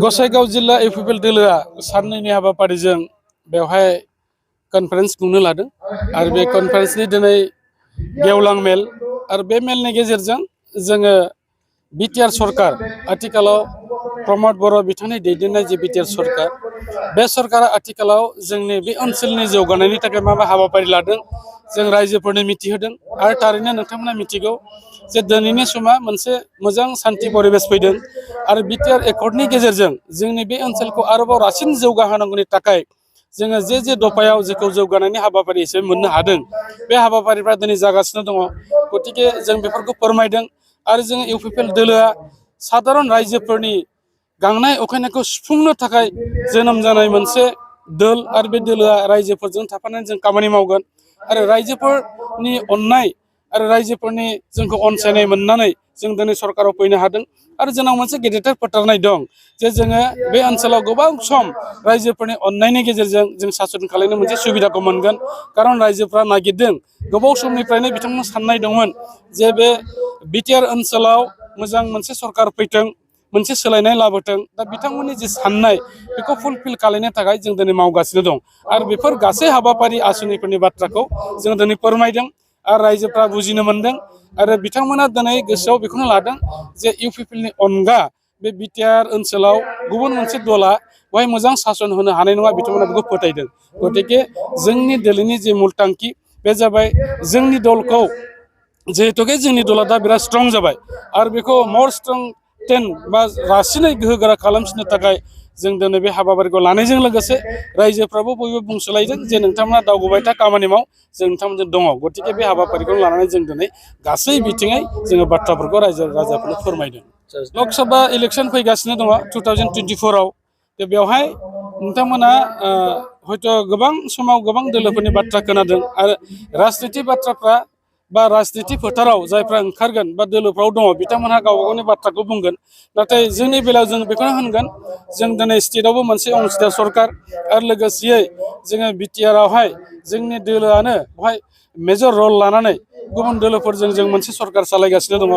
गसाइगाव जिल्ला इउपिपिएल दोलोआ साननैनि हाबाफारिजों बेवहाय कनफारेन्स खुंनो लादों आरो बे कनफारेन्सनि दिनै गेवलां मेल आरो बे मेलनि गेजेरजों जोङो बिटिआर सरकार आथिखालाव प्रमद बर' बिथांनि दैदेननाय जे बिटिआर सरकार बे सरकारा आथिखालाव जोंनि बे ओनसोलनि जौगानायनि थाखाय मा हाबाफारि लादों जों रायजोफोरनो मिथिहोदों आरो थारैनो नोंथांमोना मिथिगौ जे दिनैनि समा मोनसे मोजां सान्थि परिबेस फैदों आरो बिटिआर एकर्डनि गेजेरजों जोंनि बे ओनसोलखौ आरोबाव रासिन जौगाहोनांगौनि थाखाय जोङो जे दफायाव जेखौ जौगानायनि हाबाफारि हिसाबै मोननो हादों बे हाबाफारिफ्रा दिनै जागासिनो दङ गतिके जों बेफोरखौ फोरमायदों आरो जोङो इउपिपिएल दोलोआ साधारन रायजोफोरनि गांनाय उखैनायखौ सुफुंनो थाखाय जोनोम जानाय मोनसे दोल आरो बे दोलोआ रायजोफोरजों थाफानानै जों खामानि मावगोन आरो रायजोफोरनि अननाय आरो रायजोफोरनि जोंखौ अनसायनाय मोननानै जों दिनै सरकाराव फैनो हादों आरो जोंनाव मोनसे गेदेरथार फोथारनाय दं जे जोङो बे ओनसोलाव गोबां सम रायजोफोरनि अननायनि गेजेरजों जों सासन खालामनो मोनसे सुबिदाखौ मोनगोन खारन रायजोफ्रा नागिरदों गोबाव समनिफ्रायनो बिथांमोना साननाय दंमोन जे बे बिटिआर ओनसोलाव मोजां मोनसे सरकार फैथों मोनसे सोलायनाय लाबोथों दा बिथांमोननि जे साननाय बेखौ फुलफिल खालामनो थाखाय जों दिनै मावगासिनो दं आरो बेफोर गासै हाबाफारि आसनिफोरनि बाथ्राखौ जों दिनै फोरमायदों आरो रायजोफ्रा बुजिनो मोनदों आरो बिथांमोना दिनै गोसोआव बेखौनो लादों जे इउपिपिएलनि अनगा बे बिटिआर ओनसोलाव गुबुन मोनसे दला बेवहाय मोजां सासन होनो हानाय नङा बिथांमोना बेखौ फोथायदों गतिके जोंनि दोलोनि जे मुल थांखि बे जाबाय जोंनि दलखौ जिहेतुके जोंनि दला दा बिराद स्ट्रं जाबाय आरो बेखौ मर स्ट्रं बा रासिनै गोहोगोरा खालामफिननो थाखाय जों दिनै बे हाबाफारिखौ लानायजों लोगोसे रायजोफ्राबो बयबो बुंसोलायदों जे नोंथांमोना दावगाबाय था खामानि माव जों नोंथांमोनजों दङ गतिके बे हाबाफारिखौ लानानै जों दिनै गासै बिथिङै जोङो बाथ्राफोरखौ रायजो राजाफोरनो फोरमायदों लकसभा इलेक्सन फैगासिनो दङ 2024आव बेवहाय नोंथांमोना हयथ' गोबां समाव गोबां दोलोफोरनि बाथ्रा खोनादों आरो राजनिति बाथ्राफ्रा बा राजनिति फोथाराव जायफ्रा ओंखारगोन बा दोलोफ्राव दङ बिथांमोनहा गावबा गावनि बाथ्राखौ बुंगोन नाथाय जोंनि बेलायाव जों बेखौनो होनगोन जों दिनै स्टेटआवबो मोनसे अंशदार सरकार आरो लोगोसेयै जोङो बिटिआरआवहाय जोंनि दोलोआनो बेवहाय मेजर रल लानानै गुबुन दोलोफोरजों जों मोनसे सरकार सालायगासिनो दङ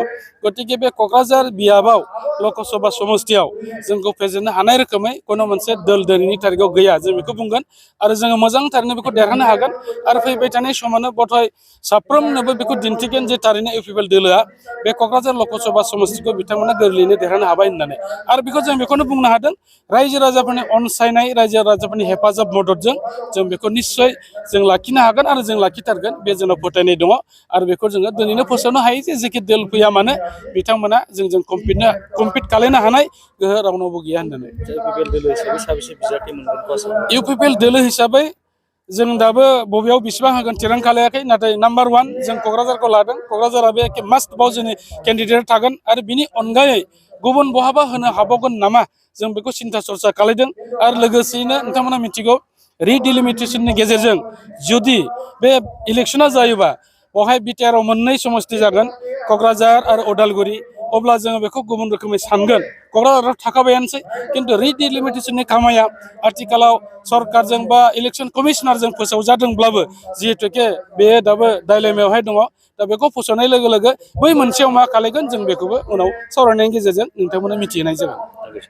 गतिके बे क'क्राझार बियाबाव लकसभा समस्तियाव जोंखौ फेजेननो हानाय रोखोमै खुनु मोनसे दोल दिनैनि थारिखआव गैया जों बेखौ बुंगोन आरो जोङो मोजां थारैनो बेखौ देरहानो हागोन आरो फैबाय थानाय समानो बधय साफ्रोमनोबो बेखौ दिन्थिगोन जे थारैनो इउपिपिएल दोलोआ बे क'क्राझार लकसभा समस्तिखौ बिथांमोना गोरलैयैनो देरहानो हाबाय होननानै आरो बेखौ जों बेखौनो बुंनो हादों रायजो राजाफोरनि अनसायनाय रायजो राजाफोरनि हेफाजाब मददजों जों बेखौ निस्सय जों लाखिनो हागोन आरो जों लाखिथारगोन बे जोंनाव फोथायनाय दङ आरो बेखौ जोङो दिनैनो फोसावनो हायो जे जेखि दोल फैया मानो बिथांमोना जोंजों कम्पिट खालामनो हानाय गोहो रावनावबो गैया होननानै इउपिपिएल दोलो हिसाबै जों दाबो बबेयाव बेसेबां होगोन थिरांथा लायाखै नाथाय नाम्बार 1 जों क'क्राझारखौ लादों क'क्राझारा बे मास्ट बाव जोंनि केन्डिडेट थागोन आरो बिनि अनगायै गुबुन बहाबा होनो हाबावगोन नामा जों बेखौ सिन्था सरसा खालामदों आरो लोगोसेयैनो नोंथांमोना मिथिगौ रिडिलिमिटेसननि गेजेरजों जुदि बे इलेक्सना जायोबा बेवहाय बिटिआरआव मोननै समस्ति जागोन क'क्राझार आरो उदालगुरि अब्ला जोङो बेखौ गुबुन रोखोमै सानगोन क'क्राझाराव थाखाबायानोसै खिन्थु रिडिलिमिटेसननि खामानिया आथिखालाव सरकारजों बा इलेक्सन कमिसनारजों फोसावजादोंब्लाबो जिहेतुके बेयो दाबो दाइलेमायावहाय दङ दा बेखौ फोसावनाय लोगो लोगो बै मोनसेयाव मा खालायगोन जों बेखौबो उनाव सावरायनायनि गेजेरजों नोंथांमोना मिथिहोनाय जागोन।